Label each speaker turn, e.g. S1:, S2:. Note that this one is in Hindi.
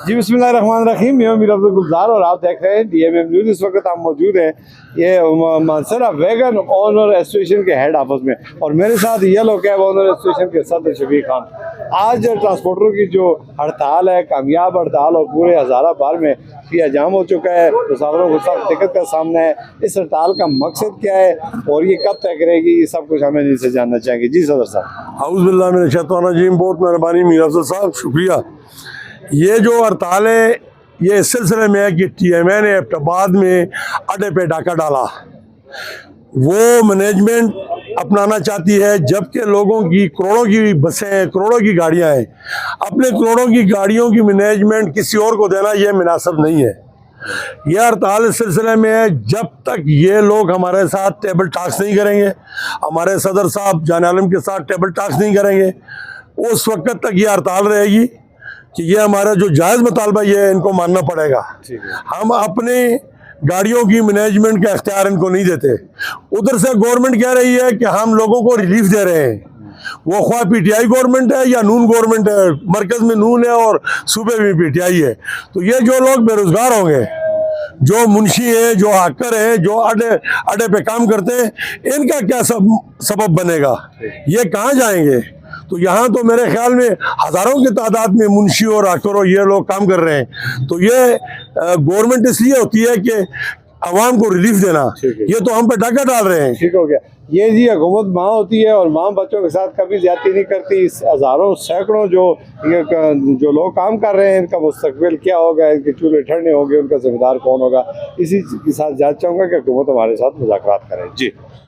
S1: जी बिस्मिल्लाहिर्रहमानिर्रहीम। मैं मीर अब्दुल गुलजार और आप देख रहे हैं DMM न्यूज़। इस वक्त हम मौजूद हैं ये मानसरा वैगन ओनर एसोसिएशन के हेड ऑफिस में और मेरे साथ येलो कैब ओनर एसोसिएशन के सदर शफीक खान। आज ट्रांसपोर्टरों की जो हड़ताल है, कामयाब हड़ताल, और पूरे हज़ाराबाद में फिर जाम हो चुका है। मुसाफिरों को सख्त दिक्कत का सामना है। इस हड़ताल का मकसद क्या है और ये कब तय करेगी, ये सब कुछ हमें इनसे जानना चाहेंगे। जी सदर साहब।
S2: आऊज़ बिल्लाहि मिनश शैतानिर रजीम। बहुत मेहरबानी मीर अफजल साहब, शुक्रिया। ये जो हड़ताल है ये इस सिलसिले में है कि TMA ने एबटाबाद में अड्डे पे डाका डाला। वो मैनेजमेंट अपनाना चाहती है, जबकि लोगों की करोड़ों की बसें हैं, करोड़ों की गाड़ियां हैं। अपने करोड़ों की गाड़ियों की मैनेजमेंट किसी और को देना ये मुनासिब नहीं है। यह हड़ताल इस सिलसिले में है, जब तक ये लोग हमारे साथ टेबल टॉक्स नहीं करेंगे, हमारे सदर साहब जान आलम के साथ टेबल टॉक्स नहीं करेंगे, उस वक्त तक ये हड़ताल रहेगी कि ये हमारा जो जायज़ मुतालबा ये है, इनको मानना पड़ेगा। हम अपने गाड़ियों की मैनेजमेंट का इख्तियार इनको नहीं देते। उधर से गवर्नमेंट कह रही है कि हम लोगों को रिलीफ दे रहे हैं, वो ख्वाह PTI गवर्नमेंट है या नून गवर्नमेंट है, मरकज़ में नून है और सूबे में PTI है। तो ये जो लोग बेरोजगार होंगे, जो मुंशी हैं, जो हाकर हैं, जो अड्डे पे काम करते हैं, इनका क्या सबब बनेगा, ये कहाँ जाएंगे? तो यहाँ तो मेरे ख्याल में हज़ारों की तादाद में मुंशी और हाकर ये लोग काम कर रहे हैं। तो ये गवर्नमेंट इसलिए होती है कि आवाम को रिलीफ देना, ये तो हम पे डाका डाल रहे हैं।
S1: ठीक हो गया। ये जी हुकूमत माँ होती है और माँ बच्चों के साथ कभी ज्यादती नहीं करती। इस हज़ारों सैकड़ों जो लोग काम कर रहे हैं, इनका मुस्तकबिल क्या होगा, इनके चूल्हे ठंडे होंगे, उनका जिम्मेदार कौन होगा? इसी के साथ जानना चाहूँगा कि हुकूमत हमारे साथ मुज़ाकरात करें। जी।